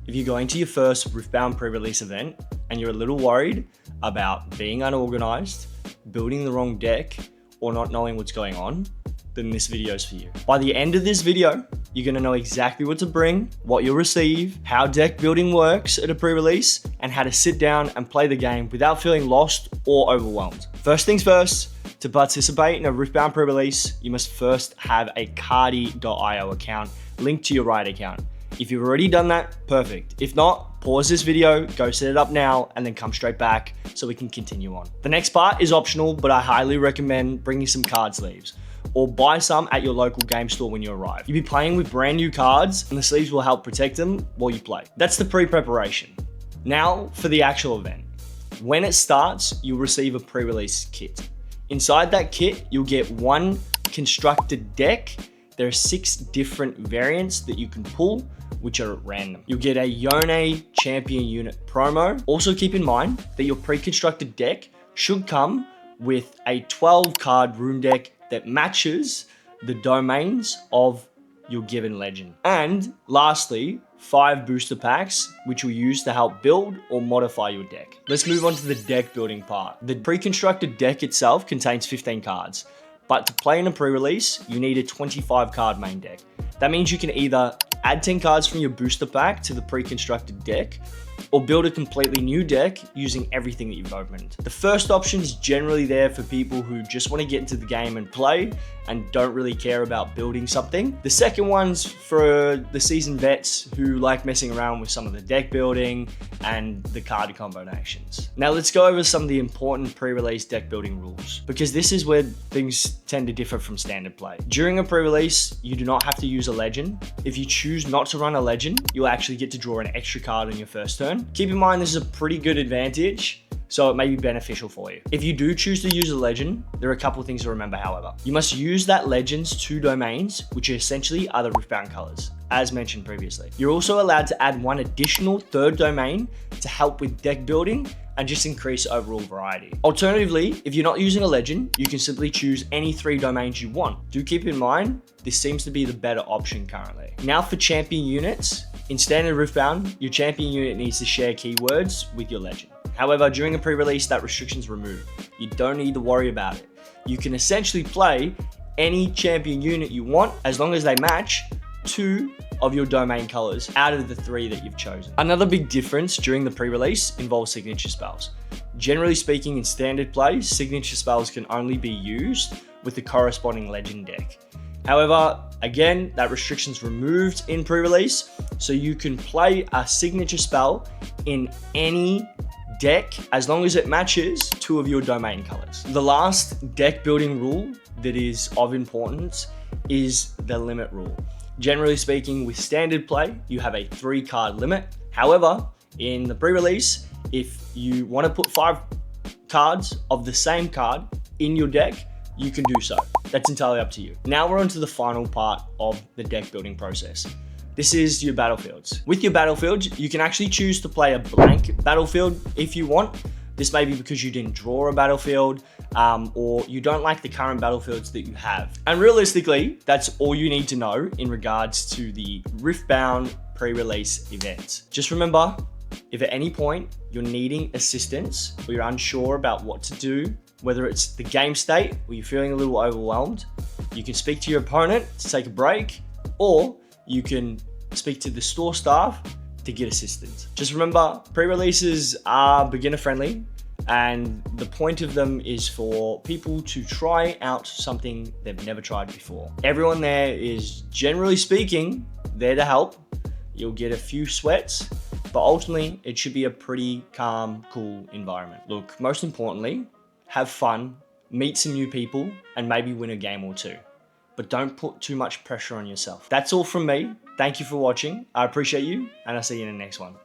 If you're going to your first Riftbound pre-release event and you're a little worried about being unorganized, building the wrong deck, or not knowing what's going on, then this video is for you. By the end of this video, you're gonna know exactly what to bring, what you'll receive, how deck building works at a pre-release, and how to sit down and play the game without feeling lost or overwhelmed. First things first, to participate in a Riftbound pre-release, you must first have a cardi.io account linked to your Riot account. If you've already done that, perfect. If not, pause this video, go set it up now, and then come straight back so we can continue on. The next part is optional, but I highly recommend bringing some card sleeves, or buy some at your local game store when you arrive. You'll be playing with brand new cards, and the sleeves will help protect them while you play. That's the pre-preparation. Now for the actual event. When it starts, you'll receive a pre-release kit. Inside that kit, you'll get one constructed deck. There are 6 different variants that you can pull, which are at random. You'll get a Yone champion unit promo. Also keep in mind that your pre-constructed deck should come with a 12 card rune deck that matches the domains of your given legend. And lastly, 5 booster packs, which you'll use to help build or modify your deck. Let's move on to the deck building part. The pre-constructed deck itself contains 15 cards, but to play in a pre-release, you need a 25 card main deck. That means you can either add 10 cards from your booster pack to the pre-constructed deck, or build a completely new deck using everything that you've opened. The first option is generally there for people who just want to get into the game and play and don't really care about building something. The second one's for the seasoned vets who like messing around with some of the deck building and the card combinations. Now let's go over some of the important pre-release deck building rules, because this is where things tend to differ from standard play. During a pre-release, you do not have to use a legend. If you choose not to run a legend, you'll actually get to draw an extra card on your first turn. Keep in mind this is a pretty good advantage, so it may be beneficial for you. If you do choose to use a legend, there are a couple of things to remember, however. You must use that legend's 2 domains, which essentially are the Riftbound colors, as mentioned previously. You're also allowed to add 1 additional 3rd domain to help with deck building and just increase overall variety. Alternatively, if you're not using a legend, you can simply choose any 3 domains you want. Do keep in mind, this seems to be the better option currently. Now for champion units. In standard Riftbound, your champion unit needs to share keywords with your legend. However, during a pre-release, that restriction's removed. You don't need to worry about it. You can essentially play any champion unit you want as long as they match 2 of your domain colors out of the 3 that you've chosen. Another big difference during the pre-release involves signature spells. Generally speaking, in standard play, signature spells can only be used with the corresponding legend deck. However, again, that restriction's removed in pre-release, so you can play a signature spell in any deck as long as it matches 2 of your domain colors. The last deck building rule that is of importance is the limit rule. Generally speaking, with standard play, you have a 3 card limit. However, in the pre-release, if you want to put 5 cards of the same card in your deck, you can do so. That's entirely up to you. Now we're on to the final part of the deck building process. This is your battlefields. With your battlefields, you can actually choose to play a blank battlefield if you want. This may be because you didn't draw a battlefield, or you don't like the current battlefields that you have. And realistically, that's all you need to know in regards to the Riftbound pre-release event. Just remember, if at any point you're needing assistance or you're unsure about what to do, whether it's the game state or you're feeling a little overwhelmed, you can speak to your opponent to take a break, or you can speak to the store staff to get assistance. Just remember, pre-releases are beginner friendly, and the point of them is for people to try out something they've never tried before. Everyone there is, generally speaking, there to help. You'll get a few sweats, but ultimately it should be a pretty calm, cool environment. Look, most importantly, have fun, meet some new people, and maybe win a game or 2. But don't put too much pressure on yourself. That's all from me. Thank you for watching. I appreciate you, and I'll see you in the next one.